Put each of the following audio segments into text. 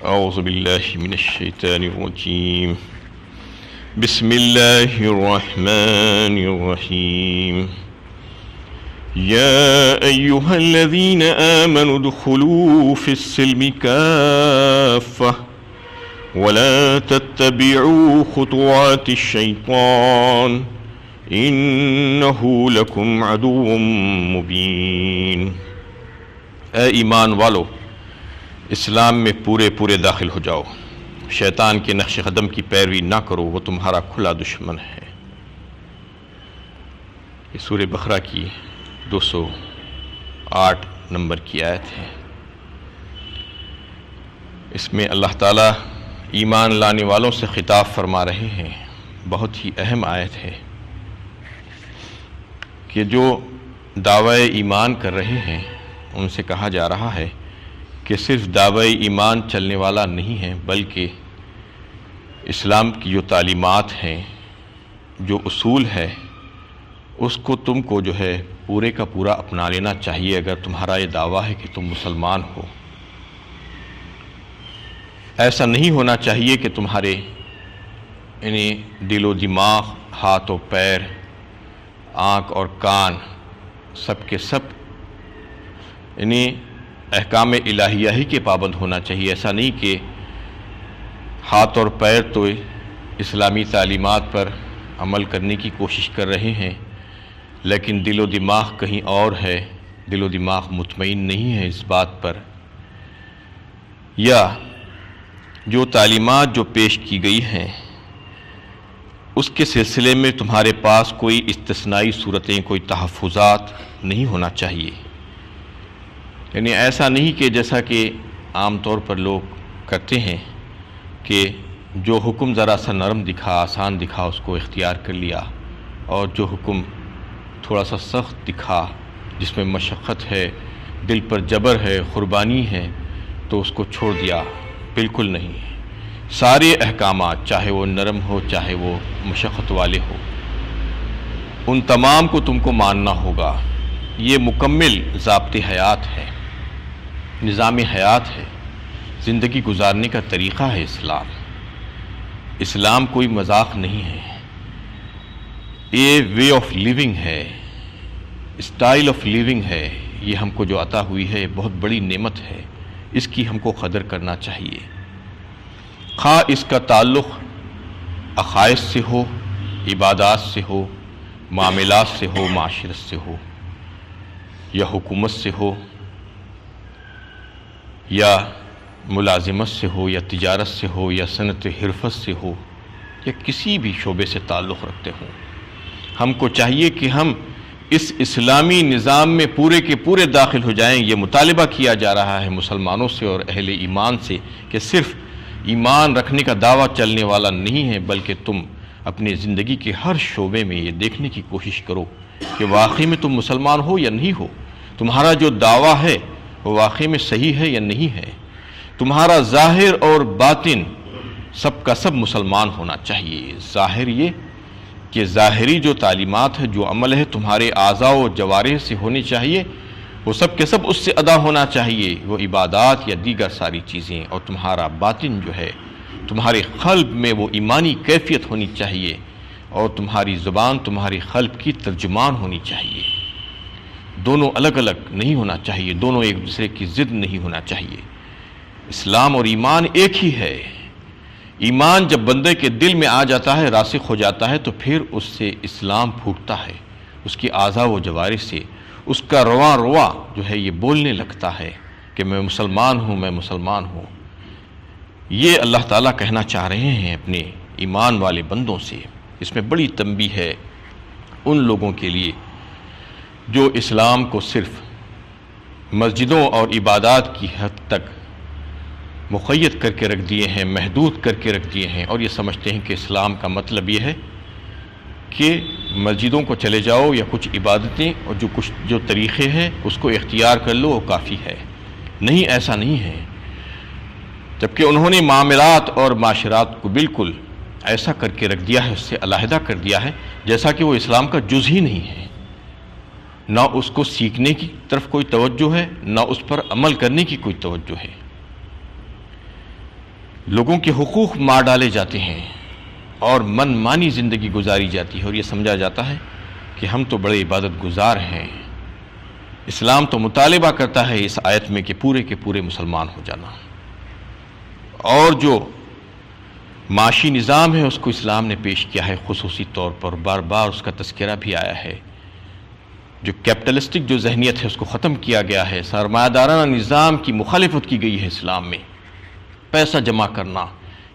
أعوذ بالله من الشيطان الرجيم. بسم الله الرحمن الرحيم. يا أيها الذين آمنوا ادخلوا في السلم كافة ولا تتبعوا خطوات الشيطان إنه لكم عدو مبين. اے ایمان والو، اسلام میں پورے داخل ہو جاؤ، شیطان کے نقش قدم کی پیروی نہ کرو، وہ تمہارا کھلا دشمن ہے۔ یہ سورہ بقرہ کی 208 نمبر کی آیت ہے۔ اس میں اللہ تعالیٰ ایمان لانے والوں سے خطاب فرما رہے ہیں۔ بہت ہی اہم آیت ہے کہ جو دعوی ایمان کر رہے ہیں ان سے کہا جا رہا ہے کہ صرف دعوی ایمان چلنے والا نہیں ہے، بلکہ اسلام کی جو تعلیمات ہیں، جو اصول ہے، اس کو تم کو جو ہے پورے کا پورا اپنا لینا چاہیے اگر تمہارا یہ دعویٰ ہے کہ تم مسلمان ہو۔ ایسا نہیں ہونا چاہیے کہ تمہارے دل و دماغ، ہاتھ و پیر، آنکھ اور کان سب کے سب احکام الہیہ ہی کے پابند ہونا چاہیے۔ ایسا نہیں کہ ہاتھ اور پیر تو اسلامی تعلیمات پر عمل کرنے کی کوشش کر رہے ہیں، لیکن دل و دماغ کہیں اور ہے، دل و دماغ مطمئن نہیں ہے اس بات پر، یا جو تعلیمات جو پیش کی گئی ہیں اس کے سلسلے میں تمہارے پاس کوئی استثنائی صورتیں، کوئی تحفظات نہیں ہونا چاہیے۔ یعنی ایسا نہیں کہ جیسا کہ عام طور پر لوگ کرتے ہیں کہ جو حکم ذرا سا نرم دکھا، آسان دکھا، اس کو اختیار کر لیا، اور جو حکم تھوڑا سا سخت دکھا، جس میں مشقت ہے، دل پر جبر ہے، قربانی ہے، تو اس کو چھوڑ دیا۔ بالکل نہیں، سارے احکامات چاہے وہ نرم ہو چاہے وہ مشقت والے ہو، ان تمام کو تم کو ماننا ہوگا۔ یہ مکمل ضابط حیات ہے، نظام حیات ہے، زندگی گزارنے کا طریقہ ہے اسلام۔ اسلام کوئی مذاق نہیں ہے، یہ وے آف لیونگ ہے، اسٹائل آف لیونگ ہے۔ یہ ہم کو جو عطا ہوئی ہے بہت بڑی نعمت ہے، اس کی ہم کو قدر کرنا چاہیے، خواہ اس کا تعلق عقائد سے ہو، عبادات سے ہو، معاملات سے ہو، معاشرت سے ہو، یا حکومت سے ہو، یا ملازمت سے ہو، یا تجارت سے ہو، یا صنعت حرفت سے ہو، یا کسی بھی شعبے سے تعلق رکھتے ہوں۔ ہم کو چاہیے کہ ہم اس اسلامی نظام میں پورے کے پورے داخل ہو جائیں۔ یہ مطالبہ کیا جا رہا ہے مسلمانوں سے اور اہل ایمان سے کہ صرف ایمان رکھنے کا دعویٰ چلنے والا نہیں ہے، بلکہ تم اپنی زندگی کے ہر شعبے میں یہ دیکھنے کی کوشش کرو کہ واقعی میں تم مسلمان ہو یا نہیں ہو، تمہارا جو دعویٰ ہے وہ واقعی میں صحیح ہے یا نہیں ہے، تمہارا ظاہر اور باطن سب کا سب مسلمان ہونا چاہیے۔ ظاہر یہ کہ ظاہری جو تعلیمات ہے، جو عمل ہے تمہارے اعضاء و جوارح سے ہونی چاہیے، وہ سب کے سب اس سے ادا ہونا چاہیے، وہ عبادات یا دیگر ساری چیزیں، اور تمہارا باطن جو ہے، تمہارے قلب میں وہ ایمانی کیفیت ہونی چاہیے، اور تمہاری زبان تمہاری قلب کی ترجمان ہونی چاہیے۔ دونوں الگ الگ نہیں ہونا چاہیے، دونوں ایک دوسرے کی ضد نہیں ہونا چاہیے۔ اسلام اور ایمان ایک ہی ہے۔ ایمان جب بندے کے دل میں آ جاتا ہے، راسخ ہو جاتا ہے، تو پھر اس سے اسلام پھوٹتا ہے، اس کی اعضاء و جوارح سے اس کا رواں جو ہے یہ بولنے لگتا ہے کہ میں مسلمان ہوں، میں مسلمان ہوں۔ یہ اللہ تعالیٰ کہنا چاہ رہے ہیں اپنے ایمان والے بندوں سے۔ اس میں بڑی تنبیہ ہے ان لوگوں کے لیے جو اسلام کو صرف مسجدوں اور عبادات کی حد تک مقید کر کے رکھ دیے ہیں، محدود کر کے رکھ دیے ہیں، اور یہ سمجھتے ہیں کہ اسلام کا مطلب یہ ہے کہ مسجدوں کو چلے جاؤ یا کچھ عبادتیں اور جو طریقے ہیں اس کو اختیار کر لو، وہ کافی ہے۔ نہیں، ایسا نہیں ہے، جبکہ انہوں نے معاملات اور معاشرات کو بالکل ایسا کر کے رکھ دیا ہے، اس سے علیحدہ کر دیا ہے جیسا کہ وہ اسلام کا جز ہی نہیں ہے۔ نہ اس کو سیکھنے کی طرف کوئی توجہ ہے، نہ اس پر عمل کرنے کی کوئی توجہ ہے۔ لوگوں کے حقوق مار ڈالے جاتے ہیں اور من مانی زندگی گزاری جاتی ہے، اور یہ سمجھا جاتا ہے کہ ہم تو بڑے عبادت گزار ہیں۔ اسلام تو مطالبہ کرتا ہے اس آیت میں کہ پورے کے پورے مسلمان ہو جانا، اور جو معاشی نظام ہے اس کو اسلام نے پیش کیا ہے خصوصی طور پر، بار بار اس کا تذکرہ بھی آیا ہے۔ جو کیپٹلسٹک جو ذہنیت ہے اس کو ختم کیا گیا ہے، سرمایہ دارانہ نظام کی مخالفت کی گئی ہے اسلام میں۔ پیسہ جمع کرنا،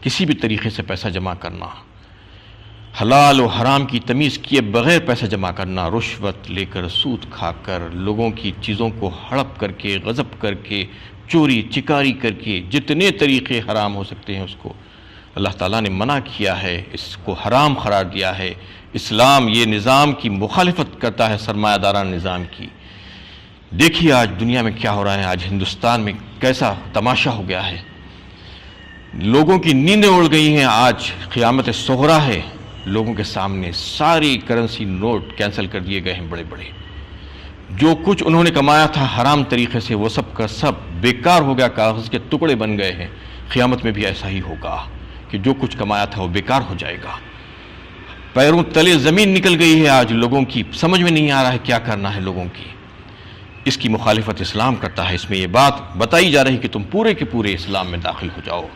کسی بھی طریقے سے پیسہ جمع کرنا، حلال و حرام کی تمیز کیے بغیر پیسہ جمع کرنا، رشوت لے کر، سود کھا کر، لوگوں کی چیزوں کو ہڑپ کر کے، غصب کر کے، چوری چکاری کر کے، جتنے طریقے حرام ہو سکتے ہیں اس کو اللہ تعالیٰ نے منع کیا ہے، اس کو حرام قرار دیا ہے۔ اسلام یہ نظام کی مخالفت کرتا ہے، سرمایہ دارانہ نظام کی۔ دیکھیے آج دنیا میں کیا ہو رہا ہے، آج ہندوستان میں کیسا تماشا ہو گیا ہے، لوگوں کی نیندیں اڑ گئی ہیں۔ آج قیامت صغریٰ ہے، لوگوں کے سامنے ساری کرنسی نوٹ کینسل کر دیے گئے ہیں بڑے بڑے۔ جو کچھ انہوں نے کمایا تھا حرام طریقے سے وہ سب کا سب بیکار ہو گیا، کاغذ کے ٹکڑے بن گئے ہیں۔ قیامت میں بھی ایسا ہی ہوگا کہ جو کچھ کمایا تھا وہ بیکار ہو جائے گا۔ پیروں تلے زمین نکل گئی ہے، آج لوگوں کی سمجھ میں نہیں آ رہا ہے کیا کرنا ہے لوگوں کی۔ اس کی مخالفت اسلام کرتا ہے۔ اس میں یہ بات بتائی جا رہی کہ تم پورے کے پورے اسلام میں داخل ہو جاؤ،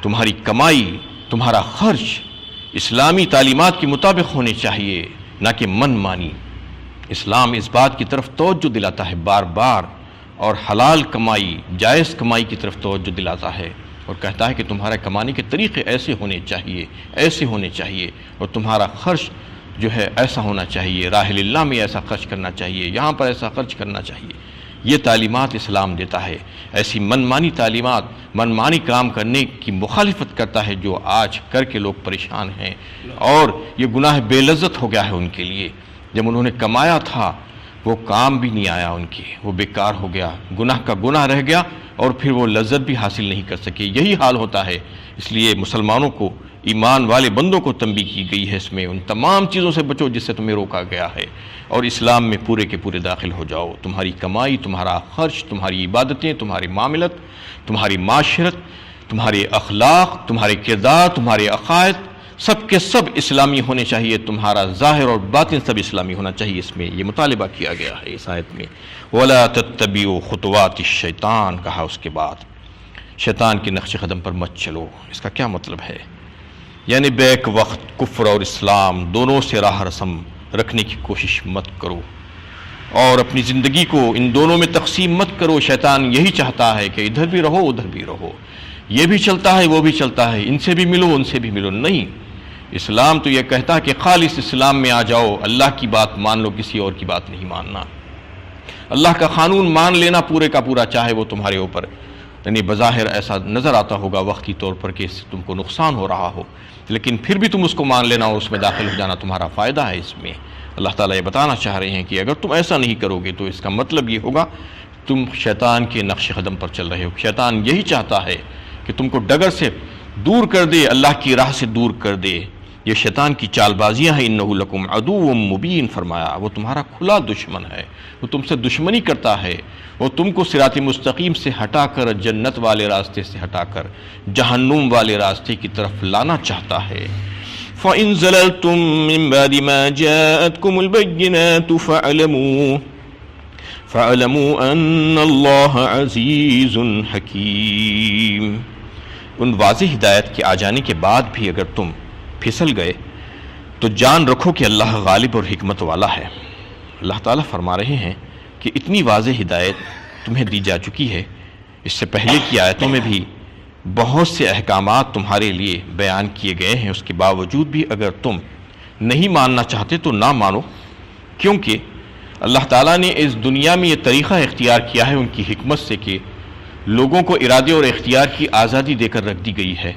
تمہاری کمائی، تمہارا خرچ اسلامی تعلیمات کے مطابق ہونے چاہیے، نہ کہ من مانی۔ اسلام اس بات کی طرف توجہ دلاتا ہے بار بار، اور حلال کمائی، جائز کمائی کی طرف توجہ دلاتا ہے، اور کہتا ہے کہ تمہارے کمانے کے طریقے ایسے ہونے چاہیے، ایسے ہونے چاہیے، اور تمہارا خرچ جو ہے ایسا ہونا چاہیے، راہ اللہ میں ایسا خرچ کرنا چاہیے، یہاں پر ایسا خرچ کرنا چاہیے۔ یہ تعلیمات اسلام دیتا ہے۔ ایسی من مانی تعلیمات، من مانی کام کرنے کی مخالفت کرتا ہے جو آج کر کے لوگ پریشان ہیں، اور یہ گناہ بے لذت ہو گیا ہے ان کے لیے۔ جب انہوں نے کمایا تھا وہ کام بھی نہیں آیا ان کی، وہ بیکار ہو گیا، گناہ کا گناہ رہ گیا، اور پھر وہ لذت بھی حاصل نہیں کر سکے۔ یہی حال ہوتا ہے۔ اس لیے مسلمانوں کو، ایمان والے بندوں کو تنبیہ کی گئی ہے اس میں، ان تمام چیزوں سے بچو جس سے تمہیں روکا گیا ہے، اور اسلام میں پورے کے پورے داخل ہو جاؤ۔ تمہاری کمائی، تمہارا خرچ، تمہاری عبادتیں، تمہاری معاملت، تمہاری معاشرت، تمہارے اخلاق، تمہارے کردار، تمہارے عقائد، سب کے سب اسلامی ہونے چاہیے۔ تمہارا ظاہر اور باطن سب اسلامی ہونا چاہیے۔ اس میں یہ مطالبہ کیا گیا ہے اس آیت میں۔ وَلَا تَتَّبِعُوا خُطُوَاتِ الشَّيْطَانِ کہا اس کے بعد، شیطان کے نقش قدم پر مت چلو۔ اس کا کیا مطلب ہے؟ یعنی بیک وقت کفر اور اسلام دونوں سے راہ رسم رکھنے کی کوشش مت کرو، اور اپنی زندگی کو ان دونوں میں تقسیم مت کرو۔ شیطان یہی چاہتا ہے کہ ادھر بھی رہو ادھر بھی رہو، یہ بھی چلتا ہے وہ بھی چلتا ہے، ان سے بھی ملو ان سے بھی ملو۔ نہیں، اسلام تو یہ کہتا ہے کہ خالص اسلام میں آ جاؤ، اللہ کی بات مان لو، کسی اور کی بات نہیں ماننا۔ اللہ کا قانون مان لینا پورے کا پورا، چاہے وہ تمہارے اوپر یعنی بظاہر ایسا نظر آتا ہوگا وقتی طور پر کہ اس سے تم کو نقصان ہو رہا ہو، لیکن پھر بھی تم اس کو مان لینا اور اس میں داخل ہو جانا تمہارا فائدہ ہے۔ اس میں اللہ تعالیٰ یہ بتانا چاہ رہے ہیں کہ اگر تم ایسا نہیں کرو گے تو اس کا مطلب یہ ہوگا تم شیطان کے نقش قدم پر چل رہے ہو۔ شیطان یہی چاہتا ہے کہ تم کو ڈگر سے دور کر دے، اللہ کی راہ سے دور کر دے۔ یہ شیطان کی چال بازیاں ہیں۔ انہ لکم عدو مبین فرمایا، وہ تمہارا کھلا دشمن ہے، وہ تم سے دشمنی کرتا ہے، وہ تم کو صراط مستقیم سے ہٹا کر، جنت والے راستے سے ہٹا کر جہنم والے راستے کی طرف لانا چاہتا ہے۔ فَإِن زَلَلْتُم مِّن بَعْدِ مَا جَاءَتْكُمُ الْبَيِّنَاتُ فَاعْلَمُوا أَنَّ اللَّهَ عَزِيزٌ حَكِيمٌ۔ ان واضح ہدایت کے آ جانے کے بعد بھی اگر تم پھسل گئے تو جان رکھو کہ اللہ غالب اور حکمت والا ہے۔ اللہ تعالیٰ فرما رہے ہیں کہ اتنی واضح ہدایت تمہیں دی جا چکی ہے، اس سے پہلے کی آیتوں میں بھی بہت سے احکامات تمہارے لیے بیان کیے گئے ہیں، اس کے باوجود بھی اگر تم نہیں ماننا چاہتے تو نہ مانو، کیونکہ اللہ تعالیٰ نے اس دنیا میں یہ طریقہ اختیار کیا ہے ان کی حکمت سے کہ لوگوں کو ارادے اور اختیار کی آزادی دے کر رکھ دی گئی ہے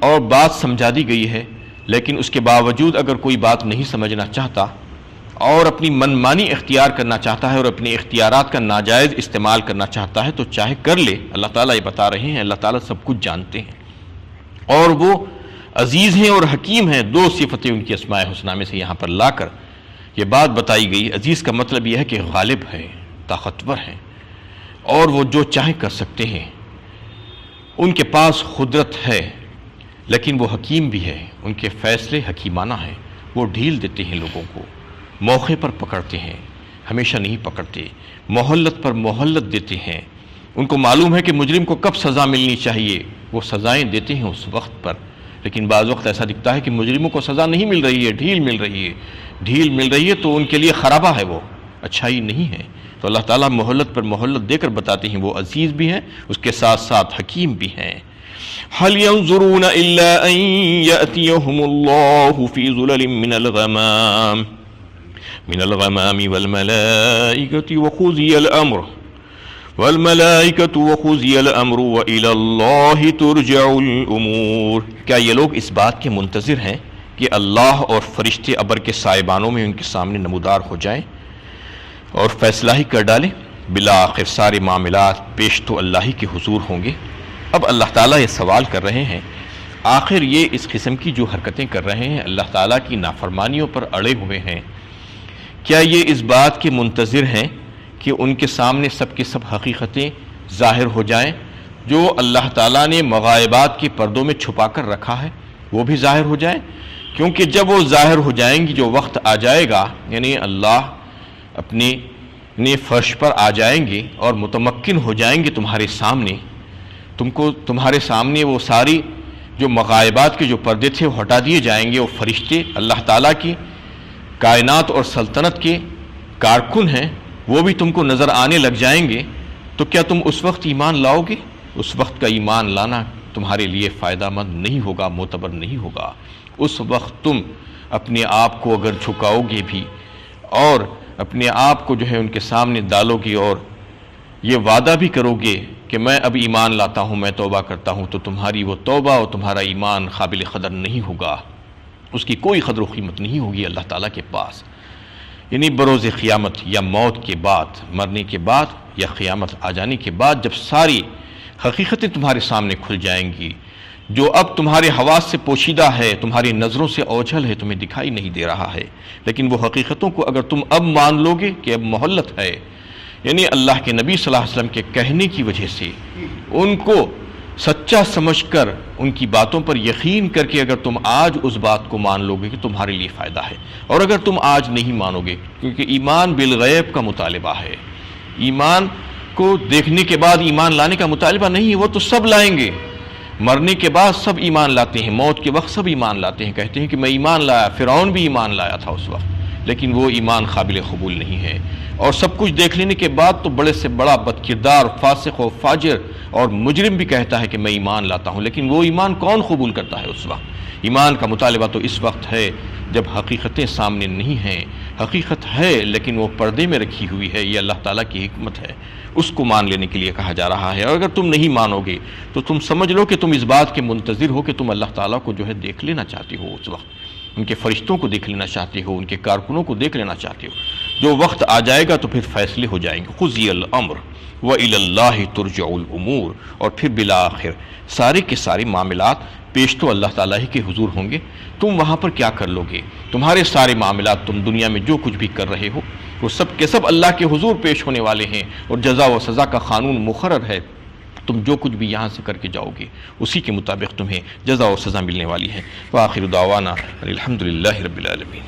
اور بات سمجھا دی گئی ہے، لیکن اس کے باوجود اگر کوئی بات نہیں سمجھنا چاہتا اور اپنی من مانی اختیار کرنا چاہتا ہے اور اپنے اختیارات کا ناجائز استعمال کرنا چاہتا ہے تو چاہے کر لے۔ اللہ تعالیٰ یہ بتا رہے ہیں، اللہ تعالیٰ سب کچھ جانتے ہیں اور وہ عزیز ہیں اور حکیم ہیں۔ دو صفتیں ان کی اسماء حسنہ میں سے یہاں پر لا کر یہ بات بتائی گئی۔ عزیز کا مطلب یہ ہے کہ غالب ہے، طاقتور ہیں، اور وہ جو چاہیں کر سکتے ہیں۔ ان کے پاس قدرت ہے لیکن وہ حکیم بھی ہے، ان کے فیصلے حکیمانہ ہیں، وہ ڈھیل دیتے ہیں لوگوں کو، موقع پر پکڑتے ہیں، ہمیشہ نہیں پکڑتے، مہلت پر مہلت دیتے ہیں، ان کو معلوم ہے کہ مجرم کو کب سزا ملنی چاہیے، وہ سزائیں دیتے ہیں اس وقت پر، لیکن بعض وقت ایسا دکھتا ہے کہ مجرموں کو سزا نہیں مل رہی ہے، ڈھیل مل رہی ہے، ڈھیل مل رہی ہے تو ان کے لیے خرابہ ہے، وہ اچھائی نہیں ہے۔ تو اللہ تعالیٰ مہلت پر مہلت دے کر بتاتے ہیں وہ عزیز بھی ہیں، اس کے ساتھ ساتھ حکیم بھی ہیں۔ هل ينظرون إلا أن يأتيهم الله في ظلل من الغمام والملائكة وقضي الأمر وإلى الله ترجع الأمور۔ کیا یہ لوگ اس بات کے منتظر ہیں کہ اللہ اور فرشتے ابر کے سائبانوں میں ان کے سامنے نمودار ہو جائیں اور فیصلہ ہی کر ڈالیں؟ بالآخر سارے معاملات پیش تو اللہ ہی کے حضور ہوں گے۔ اب اللہ تعالیٰ یہ سوال کر رہے ہیں، آخر یہ اس قسم کی جو حرکتیں کر رہے ہیں، اللہ تعالیٰ کی نافرمانیوں پر اڑے ہوئے ہیں، کیا یہ اس بات کے منتظر ہیں کہ ان کے سامنے سب کے سب حقیقتیں ظاہر ہو جائیں؟ جو اللہ تعالیٰ نے مغائبات کے پردوں میں چھپا کر رکھا ہے وہ بھی ظاہر ہو جائیں؟ کیونکہ جب وہ ظاہر ہو جائیں گی، جو وقت آ جائے گا، یعنی اللہ اپنے فرش پر آ جائیں گے اور متمکن ہو جائیں گے تمہارے سامنے، تمہارے سامنے وہ ساری جو مغائبات کے جو پردے تھے وہ ہٹا دیے جائیں گے، وہ فرشتے اللہ تعالیٰ کی کائنات اور سلطنت کے کارکن ہیں، وہ بھی تم کو نظر آنے لگ جائیں گے، تو کیا تم اس وقت ایمان لاؤ گے؟ اس وقت کا ایمان لانا تمہارے لیے فائدہ مند نہیں ہوگا، معتبر نہیں ہوگا۔ اس وقت تم اپنے آپ کو اگر جھکاؤ گے بھی اور اپنے آپ کو جو ہے ان کے سامنے ڈالو گے اور یہ وعدہ بھی کرو گے کہ میں اب ایمان لاتا ہوں، میں توبہ کرتا ہوں، تو تمہاری وہ توبہ اور تمہارا ایمان قابل قدر نہیں ہوگا، اس کی کوئی قدر و قیمت نہیں ہوگی اللہ تعالیٰ کے پاس۔ یعنی بروز قیامت یا موت کے بعد، مرنے کے بعد یا قیامت آ جانے کے بعد، جب ساری حقیقتیں تمہارے سامنے کھل جائیں گی، جو اب تمہارے حواس سے پوشیدہ ہے، تمہاری نظروں سے اوجھل ہے، تمہیں دکھائی نہیں دے رہا ہے، لیکن وہ حقیقتوں کو اگر تم اب مان لو گے کہ اب مہلت ہے، یعنی اللہ کے نبی صلی اللہ علیہ وسلم کے کہنے کی وجہ سے ان کو سچا سمجھ کر ان کی باتوں پر یقین کر کے اگر تم آج اس بات کو مان لو گے کہ تمہارے لیے فائدہ ہے، اور اگر تم آج نہیں مانو گے، کیونکہ ایمان بالغیب کا مطالبہ ہے، ایمان کو دیکھنے کے بعد ایمان لانے کا مطالبہ نہیں ہے، وہ تو سب لائیں گے، مرنے کے بعد سب ایمان لاتے ہیں، موت کے وقت سب ایمان لاتے ہیں، کہتے ہیں کہ میں ایمان لایا، فرعون بھی ایمان لایا تھا اس وقت، لیکن وہ ایمان قابل قبول نہیں ہے۔ اور سب کچھ دیکھ لینے کے بعد تو بڑے سے بڑا بدکردار، فاسق و فاجر اور مجرم بھی کہتا ہے کہ میں ایمان لاتا ہوں، لیکن وہ ایمان کون قبول کرتا ہے اس وقت؟ ایمان کا مطالبہ تو اس وقت ہے جب حقیقتیں سامنے نہیں ہیں، حقیقت ہے لیکن وہ پردے میں رکھی ہوئی ہے، یہ اللہ تعالیٰ کی حکمت ہے، اس کو مان لینے کے لیے کہا جا رہا ہے۔ اور اگر تم نہیں مانو گے تو تم سمجھ لو کہ تم اس بات کے منتظر ہو کہ تم اللہ تعالیٰ کو جو ہے دیکھ لینا چاہتے ہو، اس وقت ان کے فرشتوں کو دیکھ لینا چاہتے ہو، ان کے کارکنوں کو دیکھ لینا چاہتے ہو۔ جو وقت آ جائے گا تو پھر فیصلے ہو جائیں گے، قضی الامر وإلی اللہ ترجع الامور، اور پھر بالآخر سارے کے سارے معاملات پیش تو اللہ تعالیٰ ہی کے حضور ہوں گے۔ تم وہاں پر کیا کر لو گے؟ تمہارے سارے معاملات، تم دنیا میں جو کچھ بھی کر رہے ہو وہ سب کے سب اللہ کے حضور پیش ہونے والے ہیں، اور جزا و سزا کا قانون مقرر ہے، تم جو کچھ بھی یہاں سے کر کے جاؤ گے اسی کے مطابق تمہیں جزا و سزا ملنے والی ہے۔ وآخر دعوانا الحمدللہ رب العالمین۔